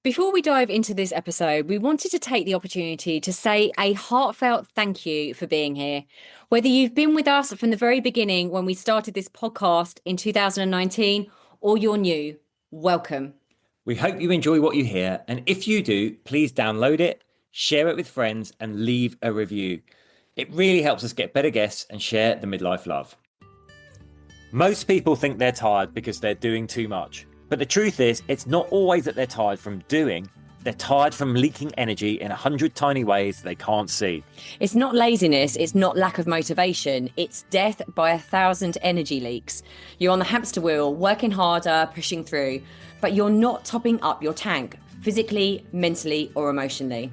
Before we dive into this episode, we wanted to take the opportunity to say a heartfelt thank you for being here. Whether you've been with us from the very beginning when we started this podcast in 2019 or you're new, welcome. We hope you enjoy what you hear, and if you do, please download it, share it with friends, and leave a review. It really helps us get better guests and share the midlife love. Most people think they're tired because they're doing too much. But the truth is, it's not always that they're tired from doing. They're tired from leaking energy in 100 tiny ways they can't see. It's not laziness, it's not lack of motivation, it's death by 1,000 energy leaks. You're on the hamster wheel, working harder, pushing through, but you're not topping up your tank, physically, mentally, or emotionally.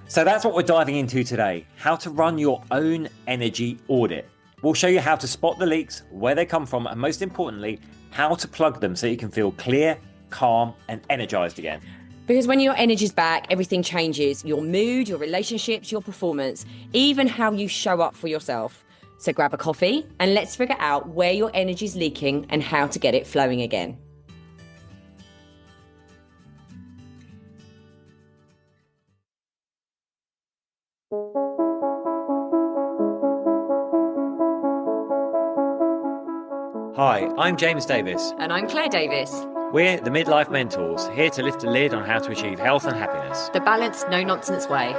So that's what we're diving into today, how to run your own energy audit. We'll show you how to spot the leaks, where they come from, and most importantly, how to plug them so you can feel clear, calm, and energized again. Because when your energy's back, everything changes. Your mood, your relationships, your performance, even how you show up for yourself. So grab a coffee and let's figure out where your energy's leaking and how to get it flowing again. Hi, I'm James Davis. And I'm Claire Davis. We're the Midlife Mentors, here to lift the lid on how to achieve health and happiness. The balanced, no-nonsense way.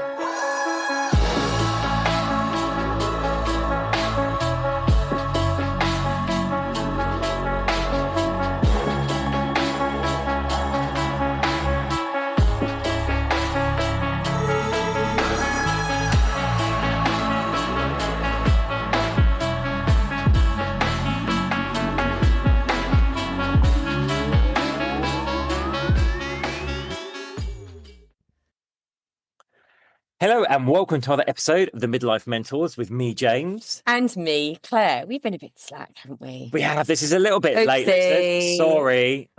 Hello and welcome to another episode of the Midlife Mentors with me, James. And me, Claire. We've been a bit slack, haven't we? We have. This is a little bit late. Sorry.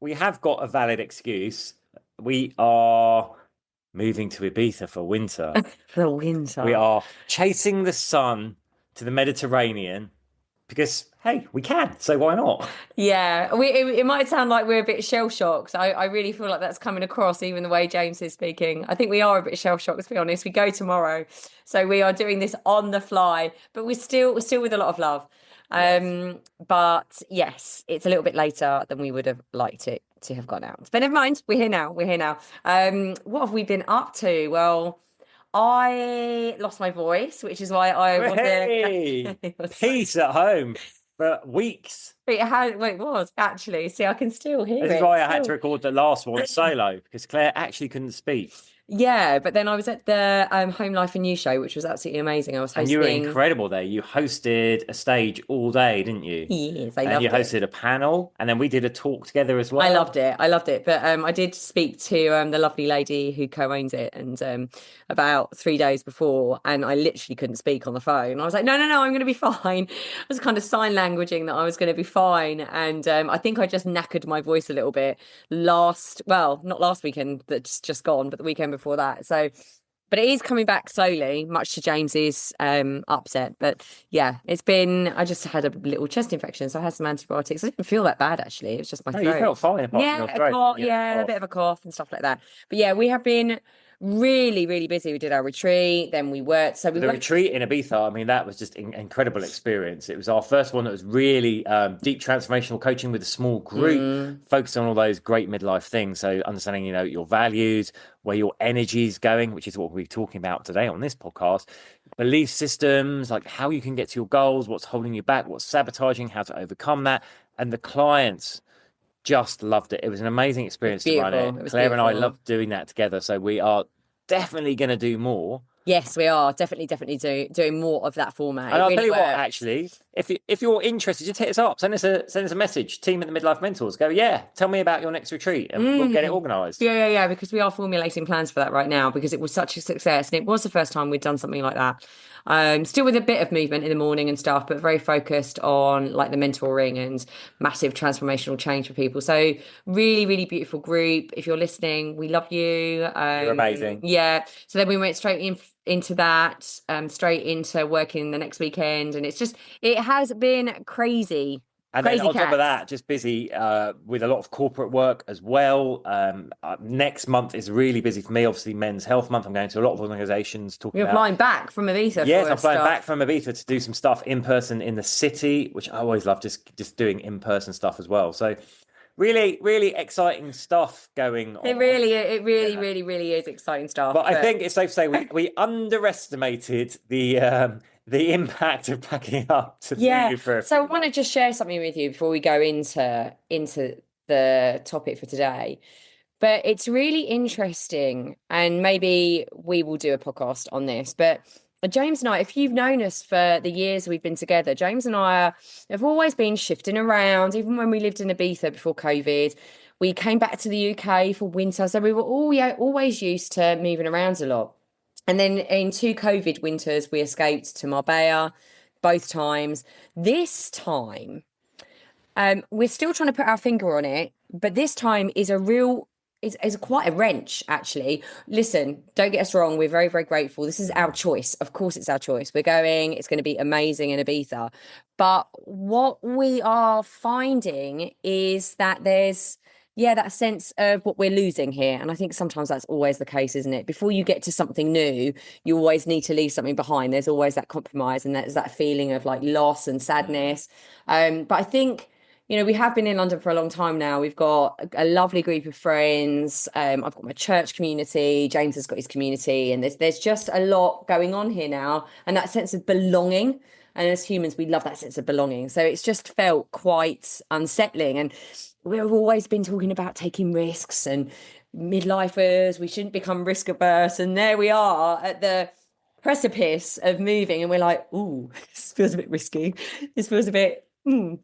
We have got a valid excuse. We are moving to Ibiza for winter. For winter. We are chasing the sun to the Mediterranean because, hey, we can. So why not? Yeah, it might sound like we're a bit shell-shocked. I really feel like that's coming across, even the way James is speaking. I think we are a bit shell-shocked, to be honest. We go tomorrow, so we are doing this on the fly, but we're still with a lot of love. Yes. But yes, it's a little bit later than we would have liked it to have gone out. But never mind, we're here now. What have we been up to? Well, I lost my voice, which is why I Hey, was peace at home for weeks. it was actually. See, I can still hear it. This is why I had to record the last one solo because Claire actually couldn't speak. Yeah, but then I was at the Home Life and You show, which was absolutely amazing. I was hosting. And you were incredible there. You hosted a stage all day, didn't you? Yes, I loved it. And you hosted a panel, and then we did a talk together as well. I loved it. But I did speak to the lovely lady who co-owns it, and about 3 days before, and I literally couldn't speak on the phone. I was like, no, I'm going to be fine. I was kind of sign languaging that I was going to be fine, and I think I just knackered my voice a little bit not last weekend that's just gone, but the weekend before that. So, but it is coming back slowly, much to James's upset. But yeah, I just had a little chest infection, so I had some antibiotics. I didn't feel that bad actually. It was just my throat. You felt fine apart from your throat. A bit of a cough and stuff like that. But yeah, we have been really, really busy. We did our retreat, then we worked. So the retreat in Ibiza, I mean, that was just an incredible experience. It was our first one that was really deep transformational coaching with a small group, focused on all those great midlife things. So understanding, your values, where your energy is going, which is what we're talking about today on this podcast, belief systems, like how you can get to your goals, what's holding you back, what's sabotaging, how to overcome that. And the clients just loved it. It was an amazing experience to run it. Claire and I loved doing that together. So we are definitely going to do more. Yes, we are definitely doing more of that format. And I'll tell you what, actually, if you're interested, just hit us up, send us a message. Team at the Midlife Mentors. Go, yeah, tell me about your next retreat, and we'll get it organised. Yeah, because we are formulating plans for that right now because it was such a success, and it was the first time we'd done something like that. Still with a bit of movement in the morning and stuff, but very focused on like the mentoring and massive transformational change for people. So really, really beautiful group. If you're listening, we love you. You're amazing. Yeah. So then we went straight into that, straight into working the next weekend. And it has been crazy. And then Crazy on top of cats. that, just busy with a lot of corporate work as well. Next month is really busy for me. Obviously, Men's Health Month. I'm going to a lot of organizations talking You're about. flying back from Ibiza Yes, I'm for flying back stuff. from Ibiza to do some stuff in person in the city, which I always love, just doing in person stuff as well. So really, really exciting stuff going on. It really, Yeah. really, really is exciting stuff. But I think it's safe to say we underestimated the impact of packing up to Yeah. move for a So I few want to months. just share something with you before we go into the topic for today. But it's really interesting, and maybe we will do a podcast on this. But James and I, if you've known us for the years we've been together, James and I have always been shifting around. Even when we lived in Ibiza before COVID, we came back to the UK for winter, so we were always used to moving around a lot. And then in two COVID winters, we escaped to Marbella both times. This time, we're still trying to put our finger on it, but this time is quite a wrench, actually. Listen, don't get us wrong, we're very, very grateful. This is our choice. Of course, it's our choice. We're going, it's going to be amazing in Ibiza. But what we are finding is that that sense of what we're losing here. And I think sometimes that's always the case, isn't it? Before you get to something new, you always need to leave something behind. There's always that compromise, and there's that feeling of like loss and sadness. But I think we have been in London for a long time now. We've got a lovely group of friends. I've got my church community. James has got his community, and there's just a lot going on here now, and that sense of belonging. And as humans, we love that sense of belonging. So it's just felt quite unsettling. And we've always been talking about taking risks and midlifers. We shouldn't become risk averse. And there we are at the precipice of moving, and we're like, "Ooh, this feels a bit risky. This feels a bit."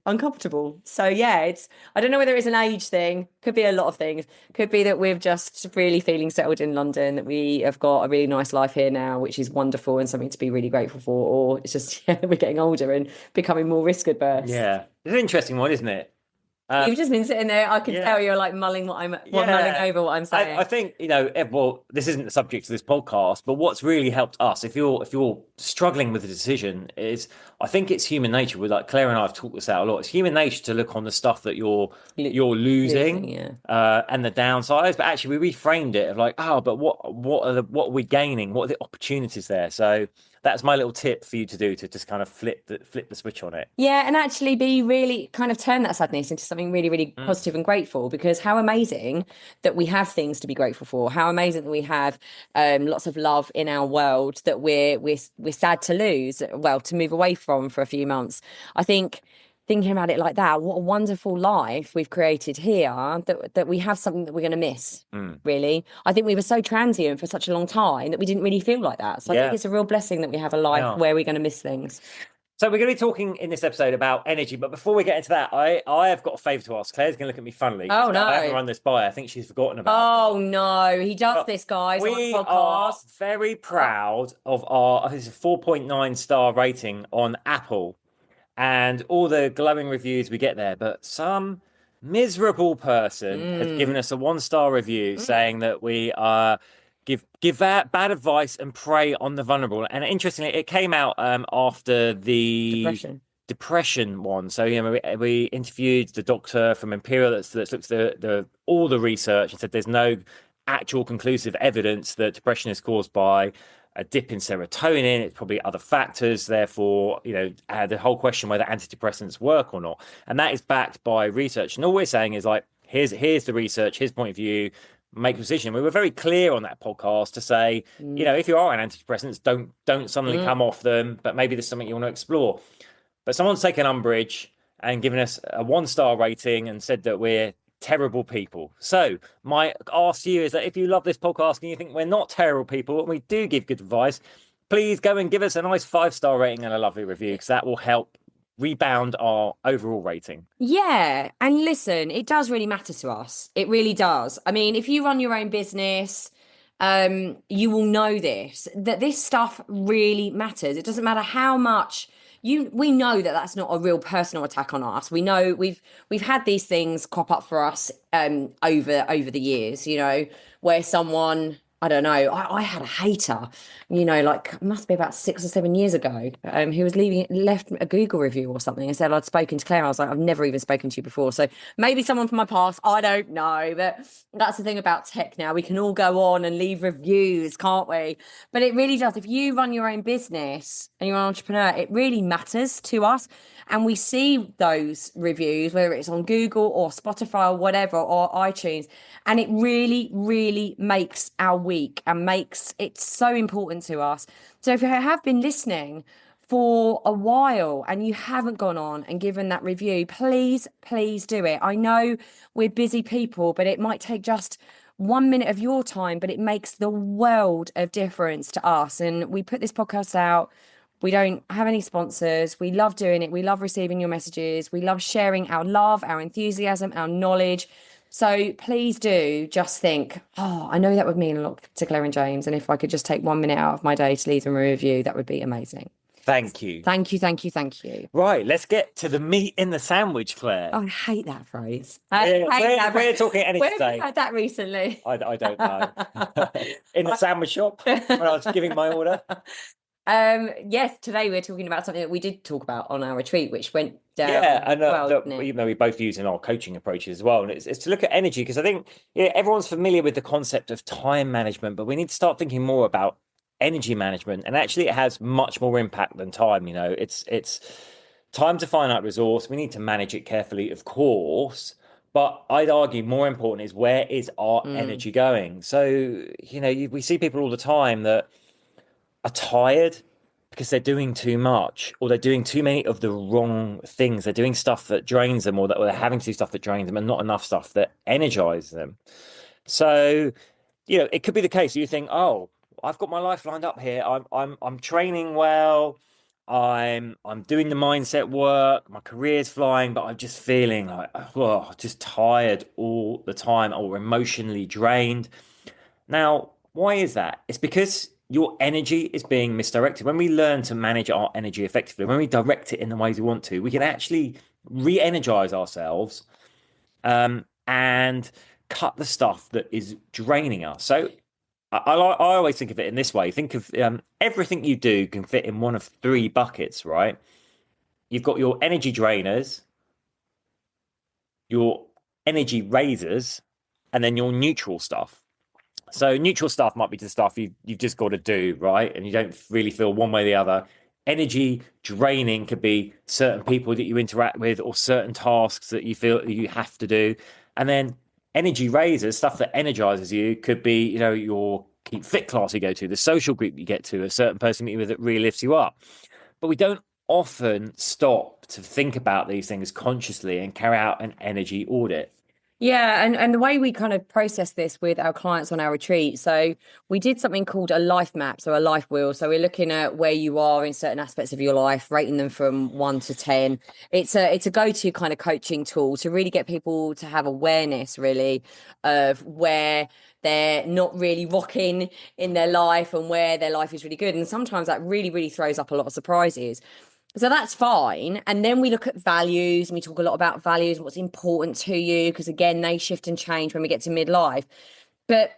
Uncomfortable. So yeah, I don't know whether it's an age thing, could be a lot of things. Could be that we're just really feeling settled in London, that we have got a really nice life here now, which is wonderful and something to be really grateful for. Or it's just we're getting older and becoming more risk adverse. Yeah, it's an interesting one, isn't it? You've just been sitting there, I can tell Yeah. you're like mulling Yeah, over what I'm I saying. think well, this isn't the subject of this podcast, but what's really helped us, if you're struggling with a decision, is I think it's human nature. With like Claire and I have talked this out a lot. It's human nature to look on the stuff that you're Losing, losing, yeah. and the downsides. But actually, we reframed it of like, oh, but what are we gaining? What are the opportunities there? So that's my little tip for you to do, to just kind of flip the switch on it. Yeah, and actually be really kind of turn that sadness into something really, really Mm. positive and grateful, because how amazing that we have things to be grateful for. How amazing that we have lots of love in our world that we're sad to lose, well, to move away from for a few months. I think thinking about it like that, what a wonderful life we've created here, that we have something that we're going to miss. Mm. Really, I think we were so transient for such a long time that we didn't really feel like that. So I think Yeah, it's a real blessing that we have a I life are. where we're going to miss things. So we're going to be talking in this episode about energy, but before we get into that, I have got a favour to ask. Claire's going to look at me funnily because Oh I haven't no. run this by her. I think she's forgotten about it. Oh no, he does But this, guys, on the we are podcast. very Oh, proud of our, I think it's a 4.9 star rating on Apple and all the glowing reviews we get there. But some miserable person has given mm, us a 1 star review mm. saying that we give bad advice and prey on the vulnerable. And interestingly, it came out after the Depression. depression one. So we interviewed the doctor from Imperial that's looked at the all the research and said there's no actual conclusive evidence that depression is caused by a dip in serotonin. It's probably other factors. Therefore, the whole question whether antidepressants work or not, and that is backed by research. And all we're saying is like, here's the research, his point of view. Make a decision. We were very clear on that podcast to say, Mm, if you are on antidepressants, don't suddenly mm. come off them. But maybe there's something you want to explore. But someone's taken umbrage and given us a 1 star rating and said that we're terrible people. So my ask to you is that if you love this podcast and you think we're not terrible people and we do give good advice, please go and give us a nice 5 star rating and a lovely review, because that will help rebound our overall rating. Yeah, and listen, it does really matter to us. It really does. I mean, if you run your own business, you will know that this stuff really matters. It doesn't matter how much we know that that's not a real personal attack on us. We know we've had these things crop up for us over the years, where someone I don't know. I had a hater, like it must be about 6 or 7 years ago, who was left a Google review or something and said I'd spoken to Claire. I was like, I've never even spoken to you before. So maybe someone from my past, I don't know. But that's the thing about tech now. We can all go on and leave reviews, can't we? But it really does. If you run your own business and you're an entrepreneur, it really matters to us. And we see those reviews, whether it's on Google or Spotify or whatever, or iTunes, and it really, really makes our week and makes it so important to us. So if you have been listening for a while and you haven't gone on and given that review, please, please do it. I know we're busy people, but it might take just 1 minute of your time, but it makes the world of difference to us. And we put this podcast out. We don't have any sponsors. We love doing it. We love receiving your messages. We love sharing our love, our enthusiasm, our knowledge. So please do just think, oh, I know that would mean a lot to Claire and James. And if I could just take 1 minute out of my day to leave them a review, that would be amazing. Thank you. Thank you, thank you, thank you. Right, let's get to the meat in the sandwich, Claire. Oh, I hate that phrase. I hate that. We're talking energy Where today. have you heard that recently? I don't know. In the sandwich shop when I was giving my order. Yes, today we're talking about something that we did talk about on our retreat, which went down. Yeah, and well, look, even though we both use in our coaching approaches as well, and it's to look at energy, because I think everyone's familiar with the concept of time management, but we need to start thinking more about energy management, and actually it has much more impact than time. It's time's a finite resource. We need to manage it carefully, of course. But I'd argue more important is, where is our energy going? So, we see people all the time that are tired because they're doing too much, or they're doing too many of the wrong things. They're doing stuff that drains them, or they're having to do stuff that drains them, and not enough stuff that energizes them. So, it could be the case. You think, oh, I've got my life lined up here. I'm training well. I'm doing the mindset work. My career's flying, but I'm just feeling like, oh, just tired all the time, or emotionally drained. Now, why is that? It's because your energy is being misdirected. When we learn to manage our energy effectively, when we direct it in the ways we want to, we can actually re-energize ourselves, and cut the stuff that is draining us. So I always think of it in this way. Think of everything you do can fit in one of three buckets, right? You've got your energy drainers, your energy raisers, and then your neutral stuff. So neutral stuff might be the stuff you've just got to do, right? And you don't really feel one way or the other. Energy draining could be certain people that you interact with, or certain tasks that you feel you have to do. And then energy raisers, stuff that energizes you, could be, your keep fit class you go to, the social group you get to, a certain person that really lifts you up. But we don't often stop to think about these things consciously and carry out an energy audit. Yeah, and the way we kind of process this with our clients on our retreat. So we did something called a life map, so a life wheel. So we're looking at where you are in certain aspects of your life, rating them from 1 to 10. It's a go-to kind of coaching tool to really get people to have awareness, really, of where they're not really rocking in their life and where their life is really good. And sometimes that really, really throws up a lot of surprises. So that's fine. And then we look at values, and we talk a lot about values and what's important to you, because again, they shift and change when we get to midlife. But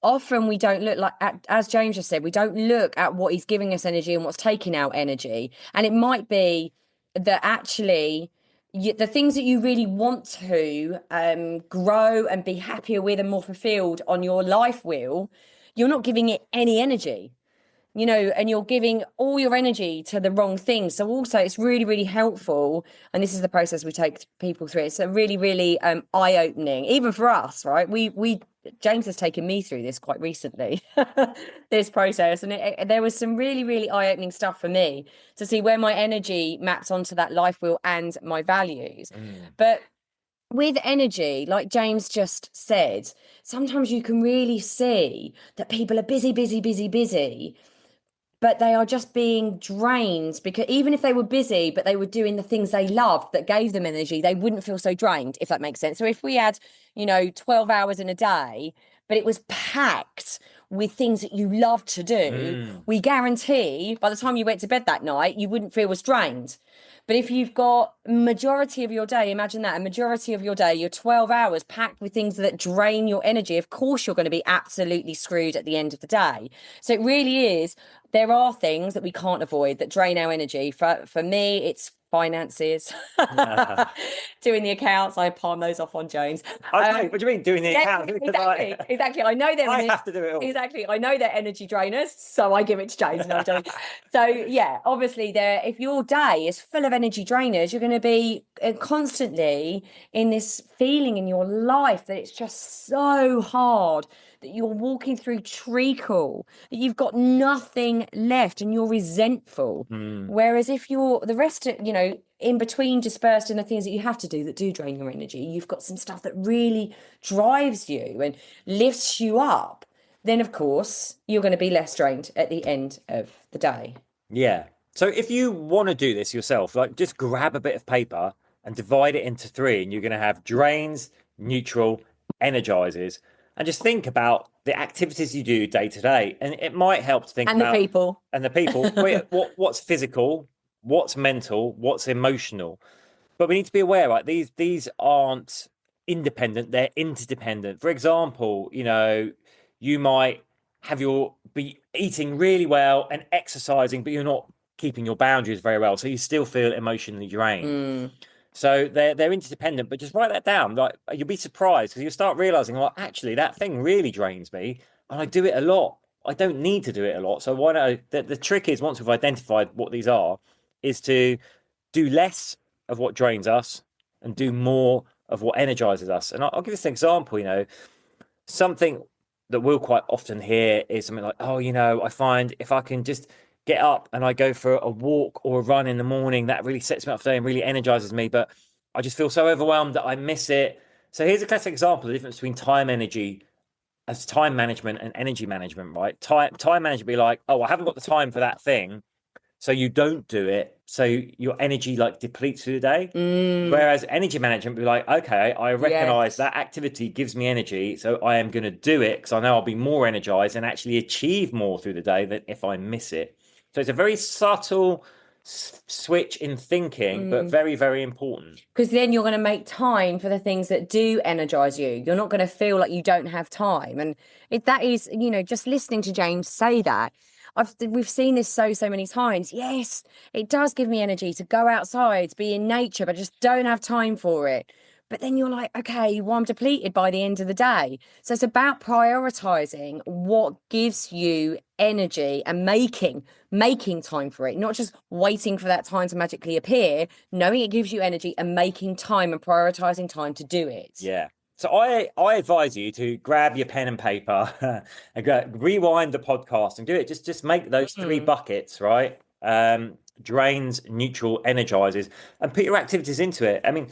often we don't look as James just said, we don't look at what is giving us energy and what's taking out energy. And it might be that actually the things that you really want to grow and be happier with and more fulfilled on your life wheel, you're not giving it any energy, and you're giving all your energy to the wrong thing. So also it's really, really helpful. And this is the process we take people through. It's a really, really eye-opening, even for us, right? James has taken me through this quite recently, this process. And there was some really, really eye-opening stuff for me to see where my energy maps onto that life wheel and my values. But with energy, like James just said, sometimes you can really see that people are busy, busy, busy, busy, but they are just being drained, because even if they were busy, but they were doing the things they loved that gave them energy, they wouldn't feel so drained, if that makes sense. So if we had, 12 hours in a day, but it was packed with things that you love to do, we guarantee by the time you went to bed that night, you wouldn't feel as drained. But if you've got majority of your day, imagine that, a majority of your day, you're 12 hours packed with things that drain your energy. Of course, you're going to be absolutely screwed at the end of the day. So it really is, there are things that we can't avoid that drain our energy. For me, it's finances. Doing the accounts, I palm those off on Jones. Okay, what do you mean doing the Yeah, account? Because exactly. I know they're I have to do it all. exactly. I know they're energy drainers, so I give it to James. No, I'm joking. So yeah, obviously, there. If your day is full of energy drainers, you're going to be constantly in this feeling in your life that it's just so hard that you're walking through treacle, that you've got nothing left, and you're resentful. Mm. Whereas if you're the rest, in between dispersed in the things that you have to do that do drain your energy, you've got some stuff that really drives you and lifts you up, then of course you're going to be less drained at the end of the day. Yeah. So if you want to do this yourself, like just grab a bit of paper and divide it into three, and you're going to have drains, neutral, energizes, and just think about the activities you do day to day. And it might help to think And the about people. and the people. Wait, what's physical, what's mental, what's emotional. But we need to be aware, right? These aren't independent, they're interdependent. For example, you might be eating really well and exercising, but you're not keeping your boundaries very well. So you still feel emotionally drained. Mm. So they're interdependent, but just write that down. Like you'll be surprised because you'll start realizing, well, actually, that thing really drains me, and I do it a lot. I don't need to do it a lot. So why not? The trick is once we've identified what these are, is to do less of what drains us and do more of what energizes us. And I'll give this an example. Something that we'll quite often hear is something like, oh, I find if I can just get up and I go for a walk or a run in the morning, that really sets me up for the day and really energizes me. But I just feel so overwhelmed that I miss it. So here's a classic example of the difference between time management and energy management, right? Time management be like, oh, I haven't got the time for that thing, so you don't do it, so your energy like depletes through the day. Mm. Whereas energy management be like, okay, I recognize Yes. that activity gives me energy, so I am going to do it because I know I'll be more energized and actually achieve more through the day than if I miss it. So it's a very subtle switch in thinking, but Mm. very, very important. Because then you're going to make time for the things that do energize you. You're not going to feel like you don't have time. And that is, just listening to James say that, we've seen this so many times. Yes, it does give me energy to go outside, be in nature, but I just don't have time for it. But then you're like, okay, well, I'm depleted by the end of the day. So it's about prioritizing what gives you energy and making time for it, not just waiting for that time to magically appear, knowing it gives you energy and making time and prioritizing time to do it. Yeah. So I advise you to grab your pen and paper and rewind the podcast and do it. Just make those three Mm. buckets, right? Drains, neutral, energizes, and put your activities into it. I mean,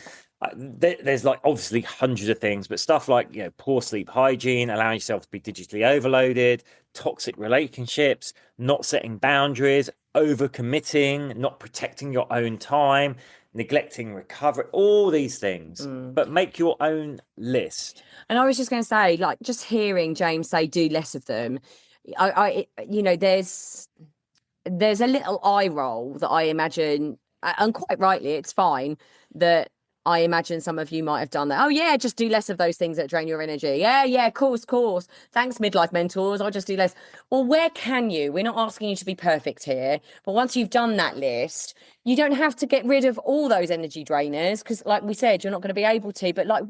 there's like obviously hundreds of things, but stuff like poor sleep hygiene, allowing yourself to be digitally overloaded, toxic relationships, not setting boundaries, overcommitting, not protecting your own time, neglecting recovery, all these things. Mm. But make your own list. And I was just going to say, like, just hearing James say, do less of them. There's a little eye roll that I imagine, and quite rightly, it's fine that I imagine some of you might have done that. Oh yeah, just do less of those things that drain your energy. Yeah, course. Thanks, midlife mentors. I'll just do less. Well, where can you? We're not asking you to be perfect here, but once you've done that list, you don't have to get rid of all those energy drainers because, like we said, you're not going to be able to. But like,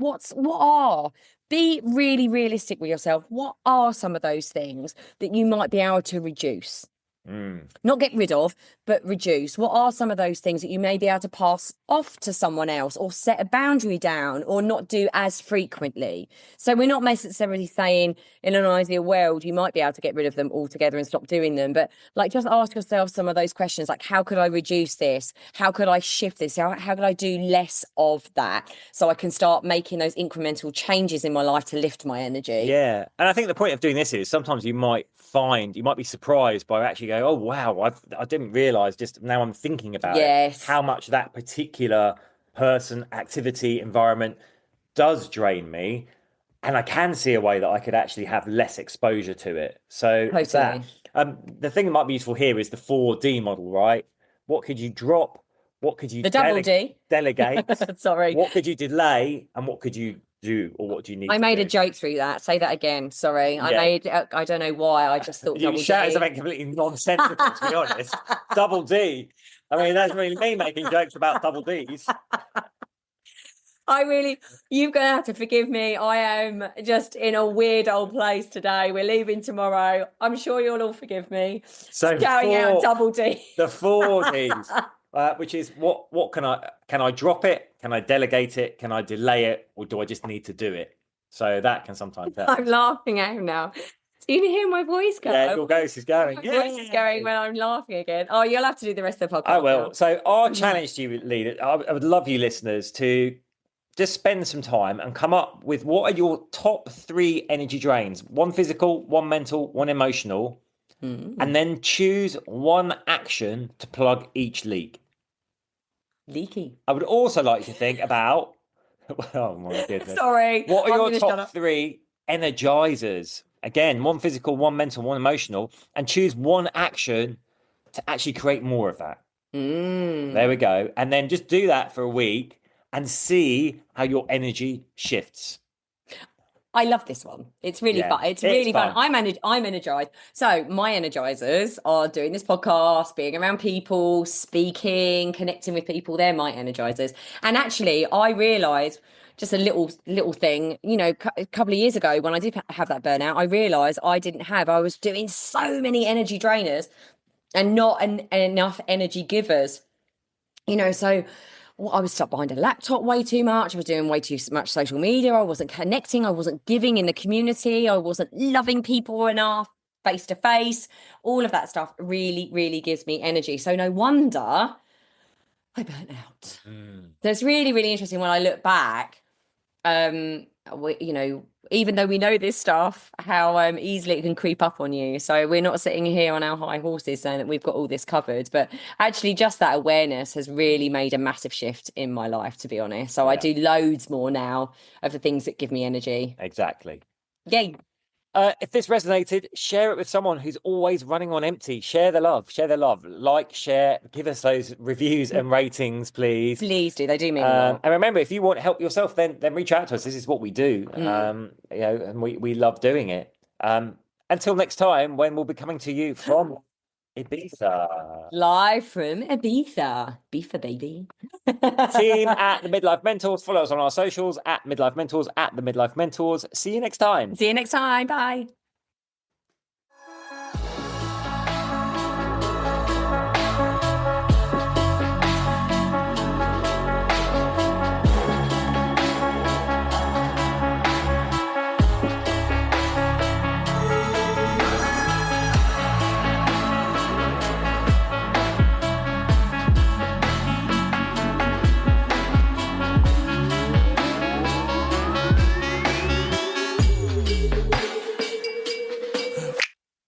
be really realistic with yourself. What are some of those things that you might be able to reduce? Mm. Not get rid of, but reduce. What are some of those things that you may be able to pass off to someone else or set a boundary down or not do as frequently? So we're not necessarily saying in an ideal world, you might be able to get rid of them altogether and stop doing them. But like, just ask yourself some of those questions, like, how could I reduce this? How could I shift this? How could I do less of that so I can start making those incremental changes in my life to lift my energy? Yeah. And I think the point of doing this is sometimes you might be surprised by actually go, oh, wow, I didn't realize just now I'm thinking about it, Yes, how much that particular person, activity, environment does drain me. And I can see a way that I could actually have less exposure to it. So it's that. totally. The thing that might be useful here is the 4D model, right? What could you drop? What could you The double D. delegate? Sorry. What could you delay? And what could you do, or what do you need I to made a do? joke through that. Say that again. Sorry. Yeah. I don't know why. I just thought You double shout D. something completely nonsensical, to be honest. Double D. I mean, that's really me making jokes about double Ds. You're going to have to forgive me. I am just in a weird old place today. We're leaving tomorrow. I'm sure you'll all forgive me. So Shouting out double D. the 4 Ds, which is what can I drop it? Can I delegate it? Can I delay it? Or do I just need to do it? So that can sometimes help. I'm laughing out now. So you can hear my voice go. Yeah, your ghost is going. My voice is going when I'm laughing again. Oh, you'll have to do the rest of the podcast. I will. Now. So our challenge to you, leader, I would love you listeners to just spend some time and come up with what are your top 3 energy drains: one physical, one mental, one emotional, and then choose one action to plug each leak. Leaky. I would also like you to think about, oh my goodness. Sorry. What are your top 3 energizers? Again, one physical, one mental, one emotional, and choose one action to actually create more of that. There we go. And then just do that for a week and see how your energy shifts. I love this one. It's really fun. It's really fun. I'm energized. So my energizers are doing this podcast, being around people, speaking, connecting with people. They're my energizers. And actually, I realized just a little thing, a couple of years ago when I did have that burnout, I realized I was doing so many energy drainers and not enough energy givers, so I was stuck behind a laptop way too much. I was doing way too much social media. I wasn't connecting. I wasn't giving in the community. I wasn't loving people enough face to face. All of that stuff really, really gives me energy. So no wonder I burnt out. That's really, really interesting when I look back. Even though we know this stuff, how easily it can creep up on you. So we're not sitting here on our high horses saying that we've got all this covered, but actually just that awareness has really made a massive shift in my life, to be honest. So I do loads more now of the things that give me energy. Exactly. Yay. If this resonated, share it with someone who's always running on empty. Share the love. Like, share, give us those reviews and ratings, please. Please do. They do mean a lot. And remember, if you want help yourself, then reach out to us. This is what we do. And we love doing it. Until next time, when we'll be coming to you from Ibiza. Live from Ibiza. Ibiza, baby. Team at the Midlife Mentors. Follow us on our socials at Midlife Mentors, at the Midlife Mentors. See you next time. See you next time. Bye.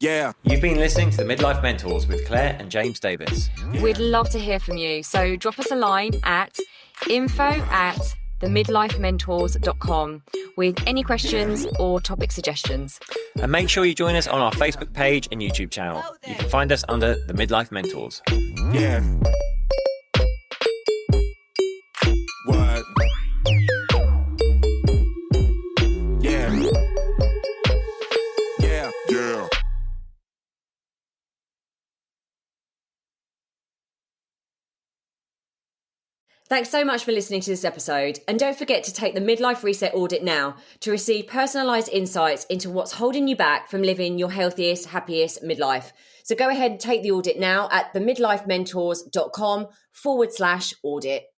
Yeah. You've been listening to the Midlife Mentors with Claire and James Davis. We'd love to hear from you. So drop us a line at info@themidlifementors.com with any questions or topic suggestions. And make sure you join us on our Facebook page and YouTube channel. You can find us under the Midlife Mentors. Yeah. What? Yeah. Yeah. Yeah. Thanks so much for listening to this episode. And don't forget to take the Midlife Reset Audit now to receive personalised insights into what's holding you back from living your healthiest, happiest midlife. So go ahead and take the audit now at themidlifementors.com/audit.